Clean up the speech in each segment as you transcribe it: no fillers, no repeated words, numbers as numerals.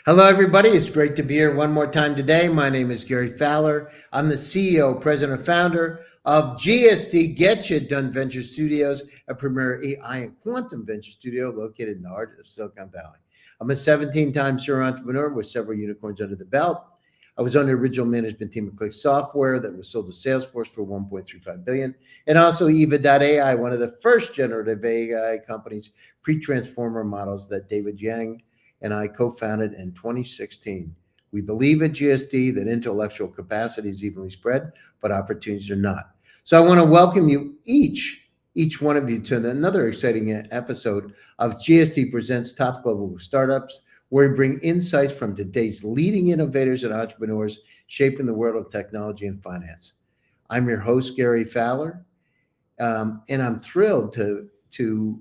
Hello, everybody. It's great to be here one more time today. My name is Gary Fowler. I'm the CEO, president, founder of GSD Get You Done Venture Studios, a premier AI and quantum venture studio located in the heart of Silicon Valley. I'm a 17-time serial entrepreneur with several unicorns under the belt. I was on the original management team of Click Software that was sold to Salesforce for $1.35 billion, and also Eva.ai, one of the first generative AI companies, pre-transformer models that David Yang and I co-founded in 2016. We believe at GSD that intellectual capacity is evenly spread, but opportunities are not. So I want to welcome you each one of you to another exciting episode of GSD Presents Top Global Startups, where we bring insights from today's leading innovators and entrepreneurs shaping the world of technology and finance. I'm your host, Gary Fowler, and I'm thrilled to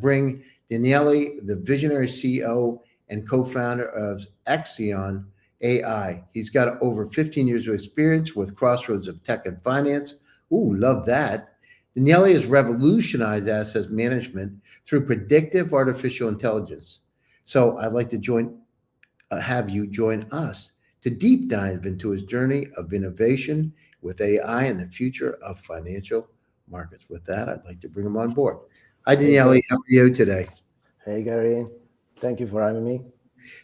bring Daniele, the visionary CEO and co-founder of Axion AI. He's got over 15 years of experience with crossroads of tech and finance. Ooh, love that. Daniele has revolutionized asset management through predictive artificial intelligence. So I'd like to have you join us to deep dive into his journey of innovation with AI and the future of financial markets. With that, I'd like to bring him on board. Hi, Daniele. How are you today? Hey, Gary. Thank you for having me.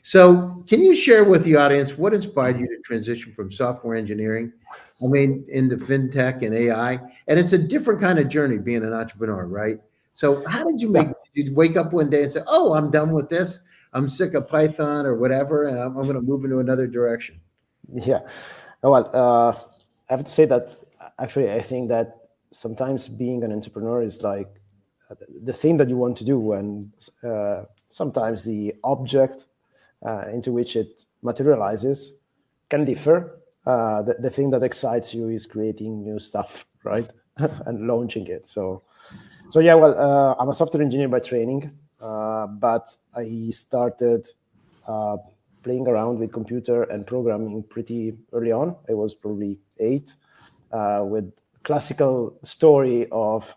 So, can you share with the audience what inspired you to transition from software engineering, into fintech and AI? And it's a different kind of journey being an entrepreneur, right? So, how did you Yeah, did you wake up one day and say, "Oh, I'm done with this. I'm sick of Python or whatever, and I'm going to move into another direction"? yeah. Well, I have to say that actually, I think that sometimes being an entrepreneur is like the thing that you want to do, and sometimes the object into which it materializes can differ. The thing that excites you is creating new stuff, right? And launching it. So yeah, well, I'm a software engineer by training, but I started playing around with computer and programming pretty early on. I was probably 8, with classical story of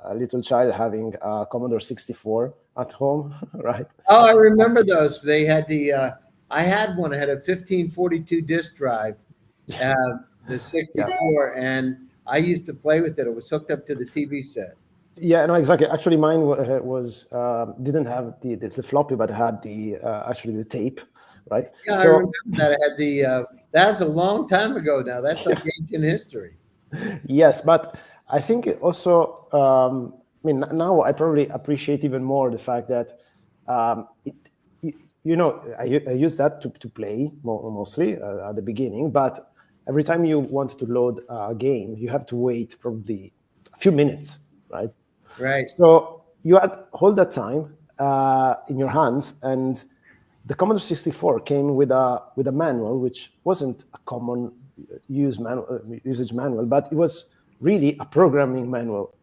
a little child having a Commodore 64 at home, right? Oh, I remember those. They had I had one. I had a 1542 disk drive, uh, the Yeah. 64, and I used to play with it. It was hooked up to the TV set. Yeah, no, exactly. Actually, mine was didn't have the floppy, but had the actually the tape, right? Yeah, I remember So that. I had that's a long time ago now. That's like ancient history. yes, but I think it also, now I probably appreciate even more the fact that I use that to play mostly at the beginning, but every time you want to load a game, you have to wait probably a few minutes, right? Right. So you had all that time in your hands, and the Commodore 64 came with a manual, which wasn't a common usage manual, but it was really a programming manual.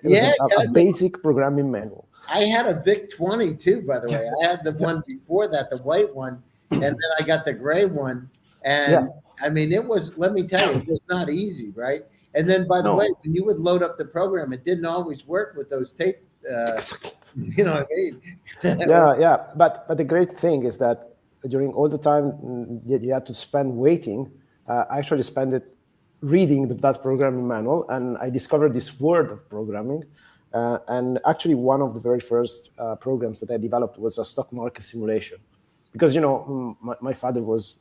It was Yeah, a yeah. basic programming manual. I had a Vic 20 too, by the way. I had the one before that, the white one, and then I got the gray one. Yeah. And I mean, it was, let me tell you, it was not easy, right? And then, by the way, No. when you would load up the program, it didn't always work with those tape. You know what I mean? Yeah. But the great thing is that during all the time that you had to spend waiting, I actually spent it reading that programming manual, and I discovered this world of programming. And actually, one of the very first programs that I developed was a stock market simulation, because my father was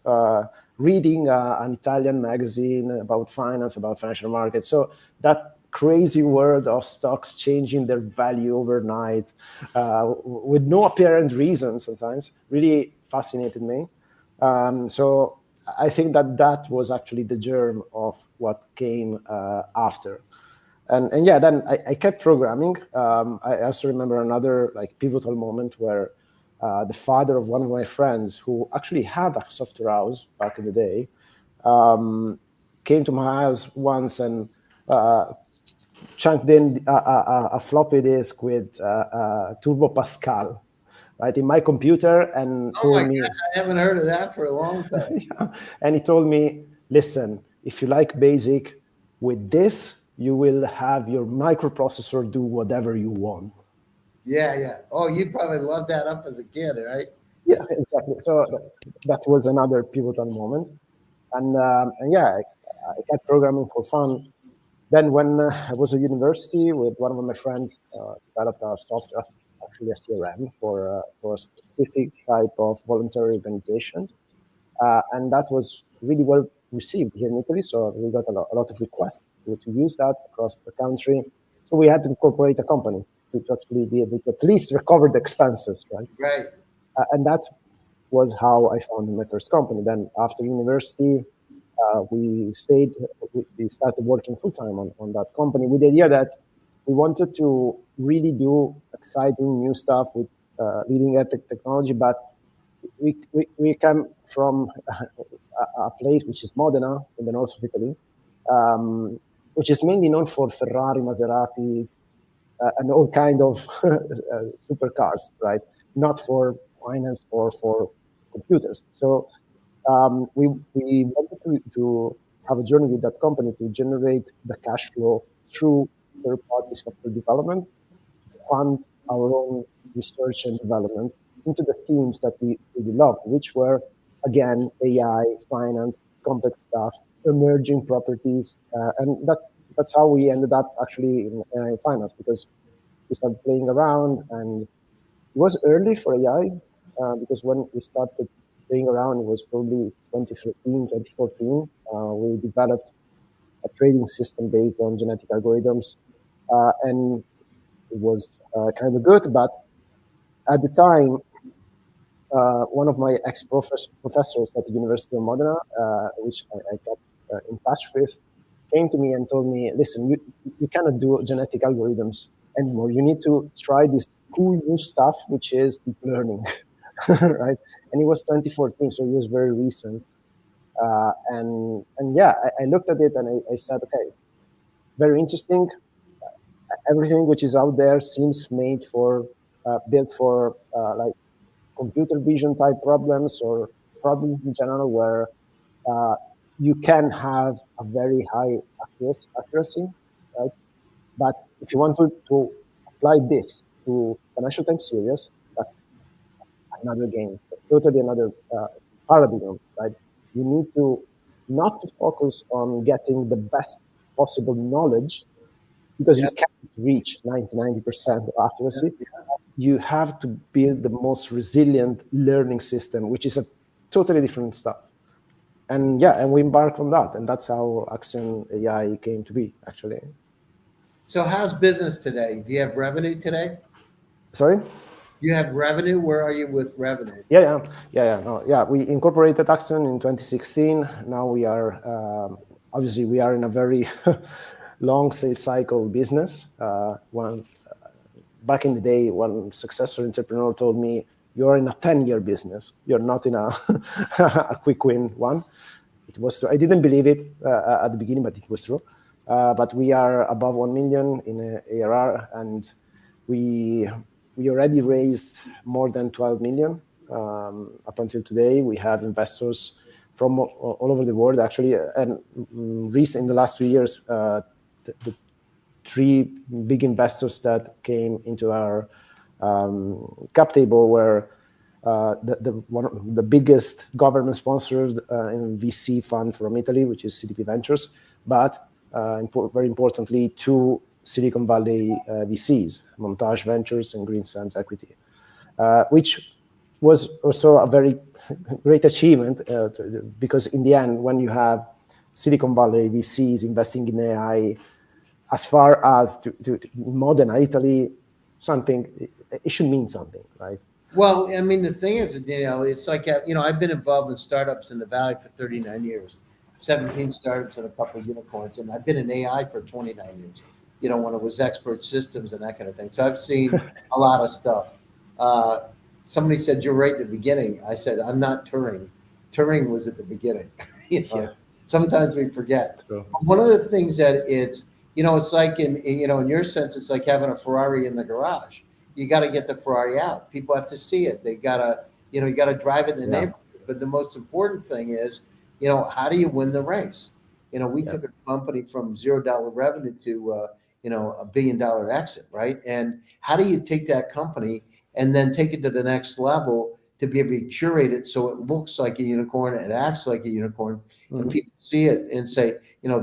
reading an Italian magazine about finance, about financial markets. So that crazy world of stocks changing their value overnight with no apparent reason sometimes really fascinated me. So I think that was actually the germ of what came after. And yeah, then I kept programming. I also remember another pivotal moment where the father of one of my friends, who actually had a software house back in the day, came to my house once and chunked in a floppy disk with Turbo Pascal, right, in my computer, and Oh my told God, me, I haven't heard of that for a long time. and he told me, listen, if you like BASIC, with this, you will have your microprocessor do whatever you want. Yeah, yeah. Oh, you probably loved that up as a kid, right? Yeah, exactly. So that was another pivotal moment, and yeah, I kept programming for fun. Then when I was at university with one of my friends, developed our software, actually a CRM for a specific type of voluntary organizations, and that was really well received here in Italy. So we got a lot of requests to use that across the country. So we had to incorporate a company to actually be able to at least recover the expenses, right? Right. And that was how I founded my first company. Then after university, we stayed, we started working full time on that company with the idea that we wanted to really do exciting new stuff with leading edge technology, but we come from a place which is Modena in the north of Italy, which is mainly known for Ferrari, Maserati, and all kind of supercars, right? Not for finance or for computers. So we wanted to have a journey with that company to generate the cash flow through third-party software development, fund our own research and development into the themes that we really love, which were, again, AI, finance, complex stuff, emerging properties. And that's how we ended up actually in AI finance, because we started playing around, and it was early for AI, because when we started playing around, it was probably 2013, 2014. We developed a trading system based on genetic algorithms, and it was kind of good. But at the time, one of my ex-professors at the University of Modena, which I got in touch with, came to me and told me, listen, you cannot do genetic algorithms anymore. You need to try this cool new stuff, which is deep learning, right? And it was 2014, so it was very recent. And yeah, I looked at it and I said, okay, very interesting. Everything which is out there seems made for, built for like computer vision type problems or problems in general where uh, you can have a very high accuracy, right? But if you want to apply this to financial time series, that's another game, totally another paradigm, right? You need to not to focus on getting the best possible knowledge because you Yep. can't reach 90% Yep. accuracy. You have to build the most resilient learning system, which is a totally different stuff. And yeah, and we embarked on that, and that's how Axion AI came to be, actually. So how's business today? Do you have revenue today? Sorry? You have revenue? Where are you with revenue? Yeah. We incorporated Axion in 2016. Now we are obviously we are in a very long sales cycle business. Back in the day, one successful entrepreneur told me, "You're in a 10-year business. You're not in a a quick win one." It was true. I didn't believe it at the beginning, but it was true. But we are above 1 million in ARR, and we we already raised more than 12 million up until today. We have investors from all over the world, actually, and recent in the last 2 years, the three big investors that came into our cap table were one of the biggest government sponsors in VC fund from Italy, which is CDP Ventures, but very importantly, two Silicon Valley VCs, Montage Ventures and Green Sands Equity, which was also a very great achievement because in the end, when you have Silicon Valley VCs investing in AI, as far as to Modena, Italy, something, it should mean something, right? Well, I mean, the thing is, Danielle, it's like, I've been involved in startups in the Valley for 39 years, 17 startups and a couple of unicorns. And I've been in AI for 29 years, when it was expert systems and that kind of thing. So I've seen a lot of stuff. Uh, Somebody said, you're right at the beginning. I said, I'm not Turing. Turing was at the beginning. you know, Yeah, Sometimes we forget. true. One of the things that it's like in your sense, it's like having a Ferrari in the garage. You got to get the Ferrari out. People have to see it. They gotta, you got to drive it in the Yeah, neighborhood. But the most important thing is, how do you win the race? We yeah, took a company from $0 revenue to, $1 billion exit, right? And how do you take that company and then take it to the next level to be able to curate it so it looks like a unicorn, it acts like a unicorn, and people see it and say,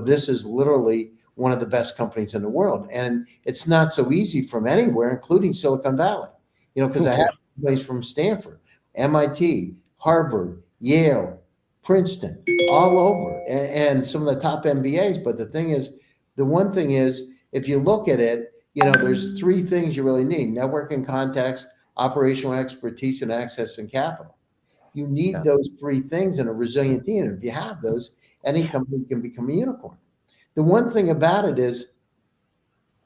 this is literally one of the best companies in the world. And it's not so easy from anywhere, including Silicon Valley, because I have companies from Stanford, MIT, Harvard, Yale, Princeton, all over, and some of the top MBAs. But the one thing is, if you look at it, there's three things you really need: network and contacts, operational expertise, and access and capital. You need those three things in a resilient team. And if you have those, any company can become a unicorn. The one thing about it is,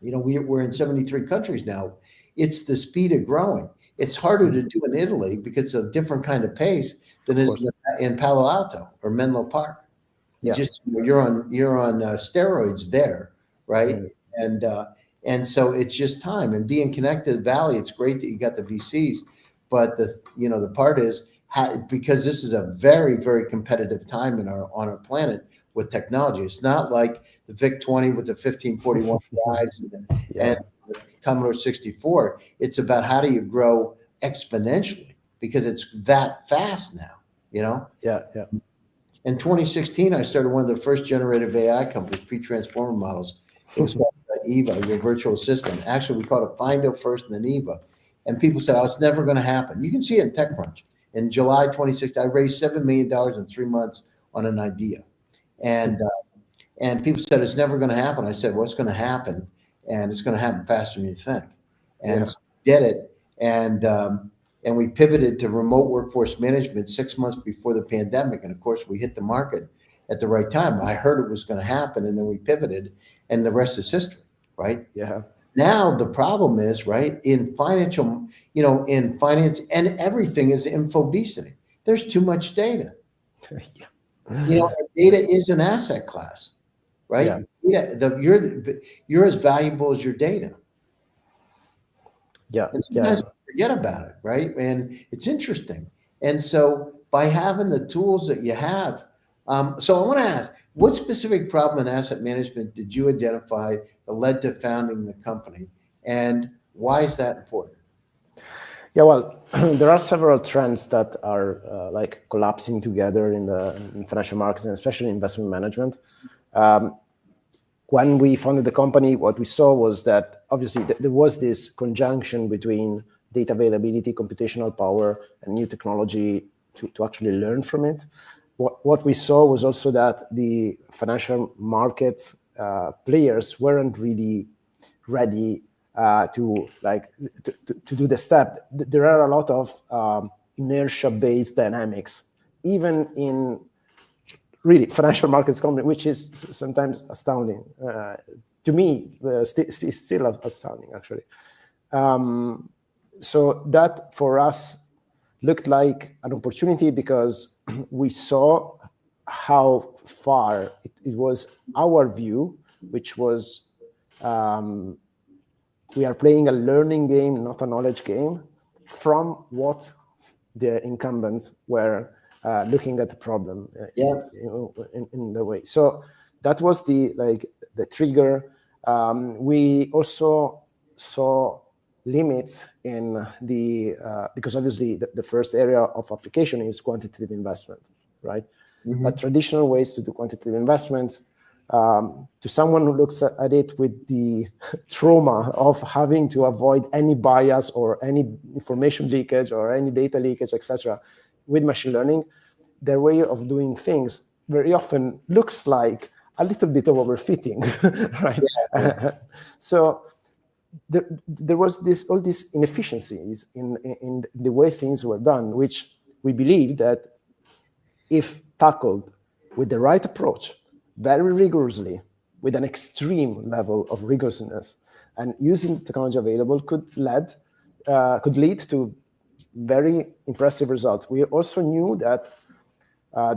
we're in 73 countries now. It's the speed of growing. It's harder to do in Italy because it's a different kind of pace than is in Palo Alto or Menlo Park. You're on steroids there, right? And so it's just time. And being connected to the Valley, it's great that you got the VCs, but the part is because this is a very, very competitive time on our planet with technology. It's not like the VIC-20 with the 1541 drives and Commodore 64. It's about how do you grow exponentially because it's that fast now, In 2016, I started one of the first generative AI companies, pre-transformer models. It was called Eva, your virtual assistant. Actually, we called it Findo first and then Eva. And people said, it's never going to happen. You can see it in TechCrunch. In July 2016, I raised $7 million in 3 months on an idea. And people said, it's never going to happen. I said, well, it's going to happen. And it's going to happen faster than you think. And so we did it. And we pivoted to remote workforce management 6 months before the pandemic. And of course, we hit the market at the right time. I heard it was going to happen, and then we pivoted, and the rest is history, right? Yeah. Now the problem is, right, in financial, in finance, and everything is infobesity. There's too much data. Data is an asset class, right? You're as valuable as your data. And sometimes forget about it, right? And it's interesting. And so by having the tools that you have, so I want to ask, what specific problem in asset management did you identify that led to founding the company? And why is that important? Yeah, well, there are several trends that are collapsing together in financial markets and especially investment management. When we founded the company, what we saw was that obviously there was this conjunction between data availability, computational power, and new technology to actually learn from it. What we saw was also that the financial markets players weren't really ready to do the step. There are a lot of inertia-based dynamics, even in really financial markets company, which is sometimes astounding to me. Still astounding, actually. So that for us looked like an opportunity because we saw how far it was our view, which was we are playing a learning game, not a knowledge game, from what the incumbents were looking at the problem in the way. So that was the trigger. We also saw limits in because obviously the first area of application is quantitative investment, right? But traditional ways to do quantitative investments, to someone who looks at it with the trauma of having to avoid any bias or any information leakage or any data leakage, etc., with machine learning, their way of doing things very often looks like a little bit of overfitting, right? So there was all these inefficiencies in the way things were done, which we believe that if tackled with the right approach, very rigorously, with an extreme level of rigorousness, and using the technology available could lead to very impressive results. We also knew that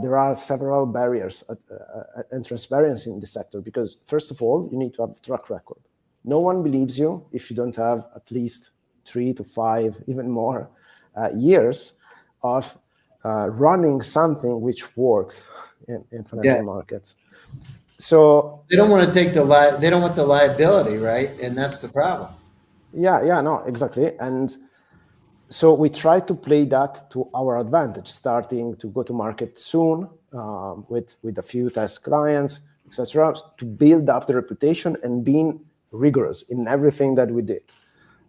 there are several barriers and transparency in the sector because, first of all, you need to have a track record. No one believes you if you don't have at least 3 to 5, even more years of running something which works in financial markets. So they don't want to take they don't want the liability, right? And that's the problem. Yeah, no, exactly. And So we try to play that to our advantage, starting to go to market soon with a few test clients, etc., to build up the reputation and being rigorous in everything that we did.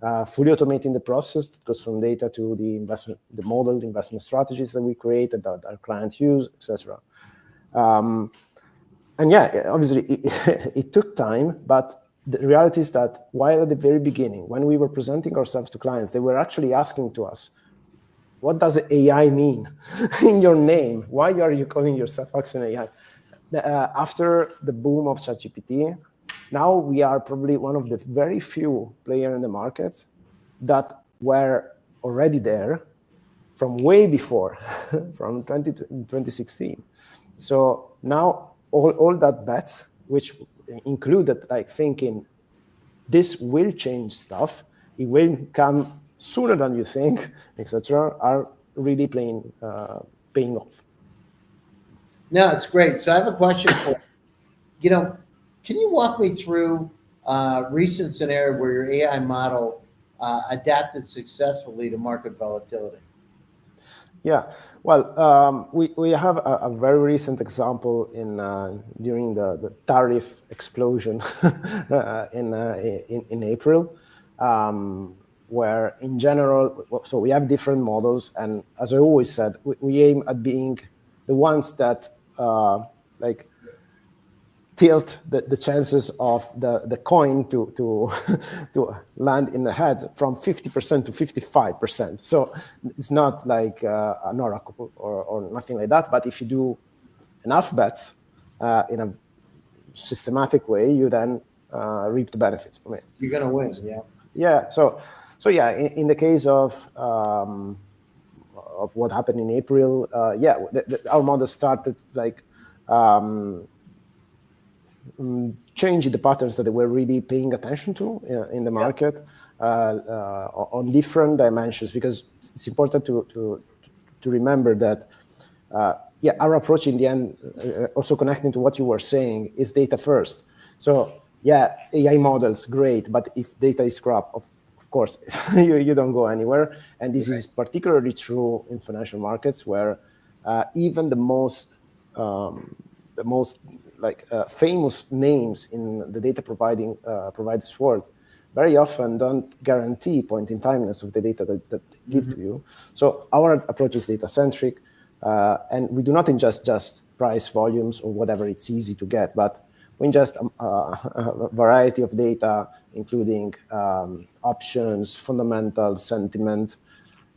Fully automating the process that goes from data to the investment, the model, the investment strategies that we created that our clients use, etc. And yeah, obviously it took time, but the reality is that while at the very beginning, when we were presenting ourselves to clients, they were actually asking to us, what does AI mean in your name? Why are you calling yourself Action AI? After the boom of ChatGPT, now we are probably one of the very few players in the market that were already there from way before, from 2016. So now all that bets, which included like thinking this will change stuff, it will come sooner than you think, etc., are really paying off. No, it's great. So I have a question for you. Can you walk me through a recent scenario where your AI model adapted successfully to market volatility? Yeah, well, we have a very recent example during the tariff explosion in April, where in general, so we have different models, and as I always said, we aim at being the ones that like tilt the chances of the coin to to land in the head from 50% to 55%. So it's not like an oracle or nothing like that. But if you do enough bets in a systematic way, you then reap the benefits from it. You're going to win, yeah. Yeah. So yeah, in the case of what happened in April, yeah, our model started like changing the patterns that they were really paying attention to in the market on different dimensions, because it's important to remember that yeah, our approach in the end, also connecting to what you were saying, is data first. So yeah, AI models, great, but if data is crap, of course, you don't go anywhere. And this is particularly true in financial markets, where even the most famous names in the data providers world very often don't guarantee point-in-timeness of the data that they give to you. So our approach is data-centric, and we do not ingest just price, volumes, or whatever it's easy to get, but we ingest a variety of data, including options, fundamentals, sentiment,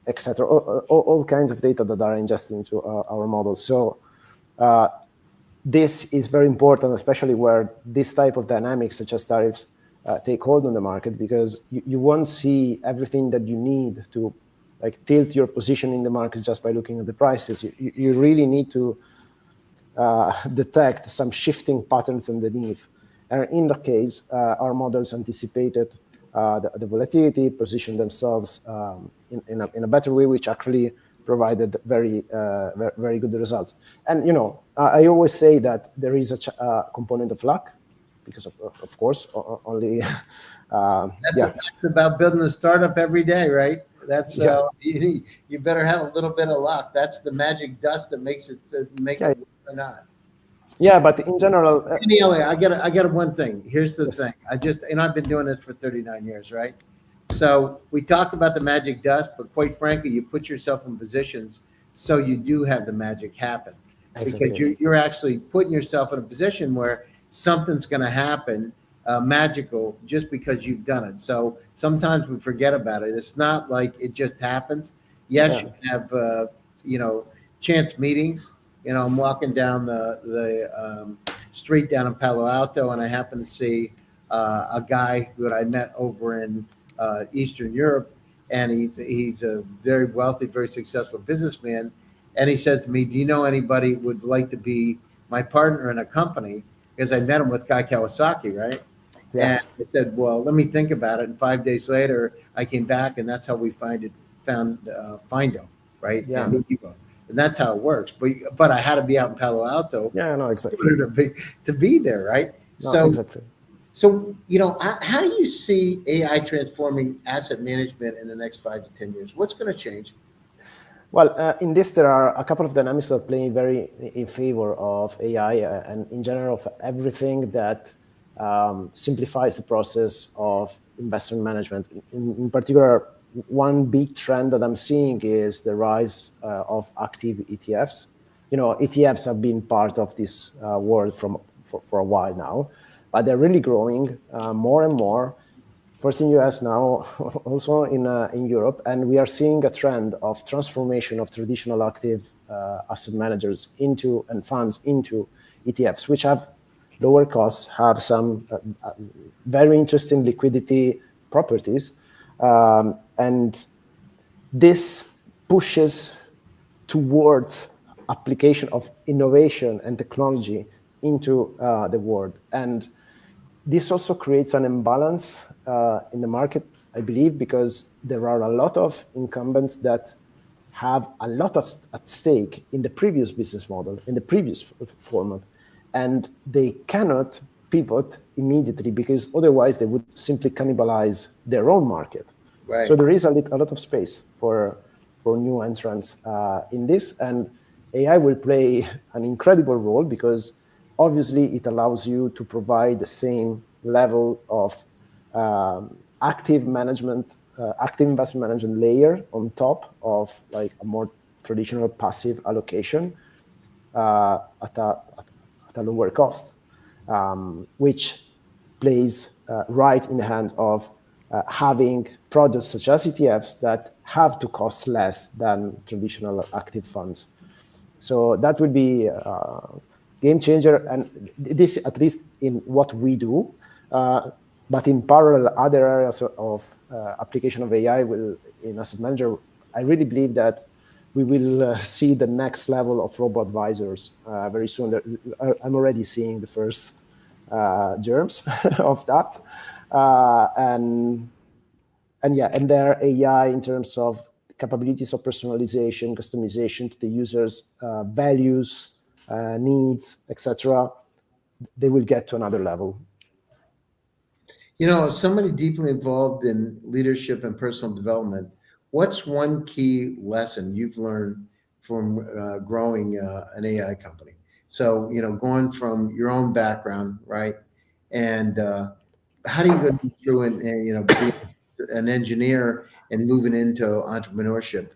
etc., all kinds of data that are ingested into our models. So this is very important, especially where this type of dynamics, such as tariffs, take hold on the market, because you won't see everything that you need to like tilt your position in the market just by looking at the prices. You really need to detect some shifting patterns underneath. And in that case, our models anticipated the volatility, positioned themselves in a better way, which actually provided very good results. And I always say that there is a component of luck, because of course only That's about building a startup every day, right? That's you better have a little bit of luck. That's the magic dust that makes it it work or not. Yeah, but in general, Daniele, I got one thing. Here's the thing. I've been doing this for 39 years, right? So we talked about the magic dust, but quite frankly, you put yourself in positions so you do have the magic happen, because you're actually putting yourself in a position where something's going to happen magical just because you've done it. So sometimes we forget about it. It's not like it just happens. Yes, you can have chance meetings. I'm walking down the street down in Palo Alto, and I happen to see a guy that I met over in Eastern Europe, and he's a very wealthy, very successful businessman. And he says to me, "Do you know anybody who would like to be my partner in a company?" Because I met him with Kai Kawasaki, right? Yeah. And I said, "Well, let me think about it." And 5 days later, I came back, and that's how we found Findo, right? Yeah. And that's how it works. But I had to be out in Palo Alto. Yeah, no, exactly. To be there, right? No, exactly. So, how do you see AI transforming asset management in the next 5 to 10 years? What's going to change? Well, in this, there are a couple of dynamics that play very in favor of AI and in general of everything that simplifies the process of investment management. In particular, one big trend that I'm seeing is the rise of active ETFs. ETFs have been part of this world for a while now, but they're really growing more and more. First in US, now also in Europe, and we are seeing a trend of transformation of traditional active asset managers into and funds into ETFs, which have lower costs, have some very interesting liquidity properties, and this pushes towards application of innovation and technology into the world. And this also creates an imbalance in the market, I believe, because there are a lot of incumbents that have a lot at stake in the previous business model, in the previous format, and they cannot pivot immediately because otherwise they would simply cannibalize their own market. Right. So there is a lot of space for new entrants in this, and AI will play an incredible role because obviously it allows you to provide the same level of active investment management layer on top of like a more traditional passive allocation at a lower cost, which plays right in the hand of having products such as ETFs that have to cost less than traditional active funds. So that would be a game changer, and this at least in what we do. But in parallel, other areas of application of AI will in asset manager, I really believe that we will see the next level of robo advisors very soon. I'm already seeing the first germs of that, and their AI in terms of capabilities of personalization, customization to the users' values, needs, etc. They will get to another level. Somebody deeply involved in leadership and personal development, what's one key lesson you've learned from growing an AI company? So, going from your own background, right? And how do you go through and being an engineer and moving into entrepreneurship?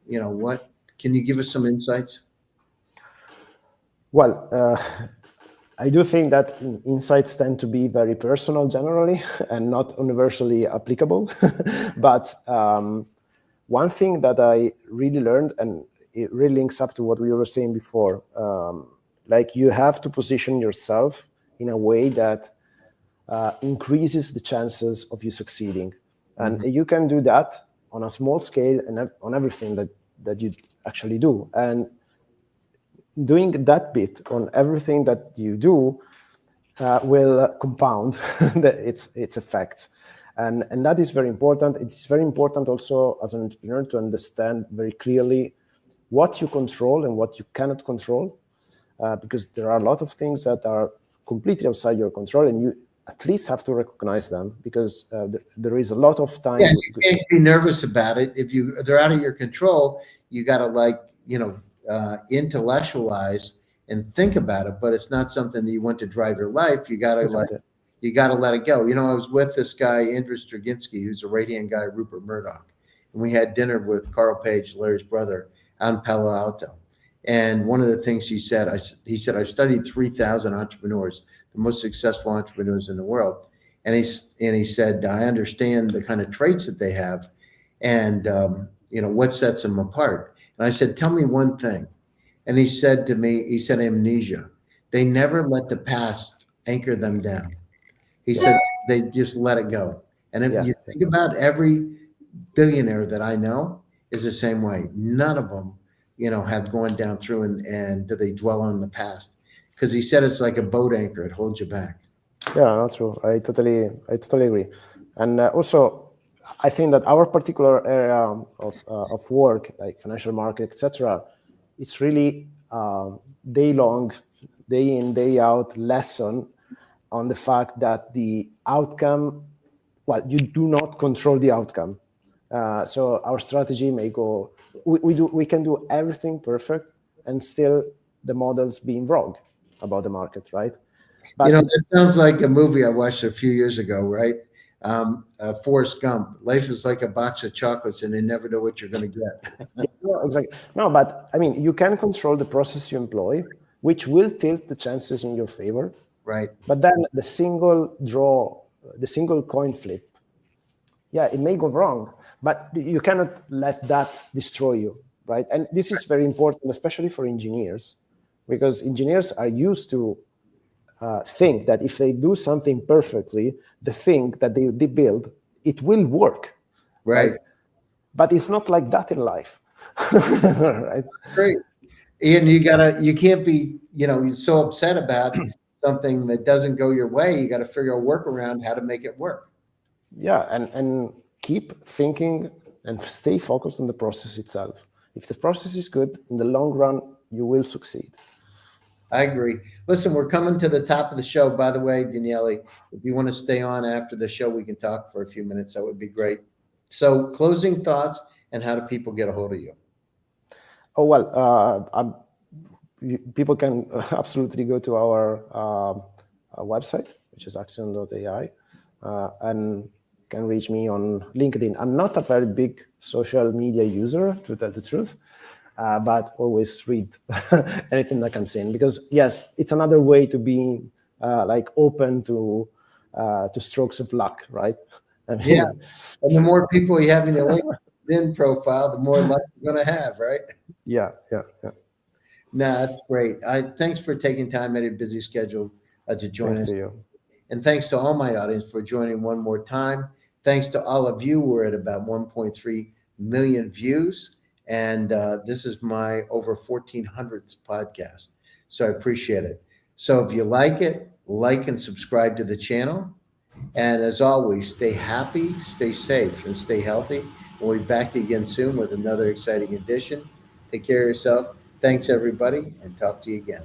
What can you give us some insights? Well, I do think that insights tend to be very personal generally and not universally applicable. But one thing that I really learned, and it really links up to what we were saying before, like you have to position yourself in a way that increases the chances of you succeeding. And you can do that on a small scale and on everything that you actually do. And doing that bit on everything that you do will compound its effects. And that is very important. It's very important also as an entrepreneur to understand very clearly what you control and what you cannot control, because there are a lot of things that are completely outside your control, and you at least have to recognize them because there is a lot of time. Yeah, you can't be nervous about it. If they're out of your control, you got to intellectualize and think about it. But it's not something that you want to drive your life. You got to Exactly. you got to let it go. I was with this guy, Andrew Straczynski, who's a right-hand guy, Rupert Murdoch, and we had dinner with Carl Page, Larry's brother, out in Palo Alto. And one of the things he said, he said, I've studied 3,000 entrepreneurs, the most successful entrepreneurs in the world. And he said, I understand the kind of traits that they have and, what sets them apart. And I said, tell me one thing. And he said to me, he said, amnesia. They never let the past anchor them down. He said, they just let it go. And if you think about every billionaire that I know is the same way. None of them, have gone down through and do they dwell on the past? Because he said it's like a boat anchor; it holds you back. Yeah, that's true. I totally agree. And also, I think that our particular area of work, like financial market, etc., it's really day long, day in, day out lesson on the fact that the outcome, well, you do not control the outcome. So our strategy may go, we can do everything perfect and still the models being wrong about the market, right? But That sounds like a movie I watched a few years ago, right? Forrest Gump. Life is like a box of chocolates, and you never know what you're going to get. yeah, no, exactly. No, but I mean, you can control the process you employ, which will tilt the chances in your favor. Right. But then the single draw, the single coin flip, yeah, it may go wrong, but you cannot let that destroy you, right? And this is very important, especially for engineers, because engineers are used to think that if they do something perfectly, the thing that they build, it will work, Right. right? But it's not like that in life, right? Great. Ian, you can't be, you're so upset about something that doesn't go your way. You got to figure a workaround how to make it work. Yeah, and keep thinking and stay focused on the process itself. If the process is good, in the long run, you will succeed. I agree. Listen, we're coming to the top of the show. By the way, Daniele, if you want to stay on after the show, we can talk for a few minutes. That would be great. So, closing thoughts and how do people get a hold of you? Oh, well, people can absolutely go to our website, which is axion.ai, and can reach me on LinkedIn. I'm not a very big social media user, to tell the truth, but always read anything that comes in, because yes, it's another way to be like open to strokes of luck, right? I mean, Yeah. And the more people you have in your LinkedIn profile, the more luck you're going to have, right? yeah. No, that's great. Thanks for taking time out of your busy schedule to join Thanks us. to you. And thanks to all my audience for joining one more time. Thanks to all of you. We're at about 1.3 million views. And this is my over 1400th podcast. So I appreciate it. So if you like it, like and subscribe to the channel. And as always, stay happy, stay safe, and stay healthy. We'll be back to you again soon with another exciting edition. Take care of yourself. Thanks, everybody, and talk to you again.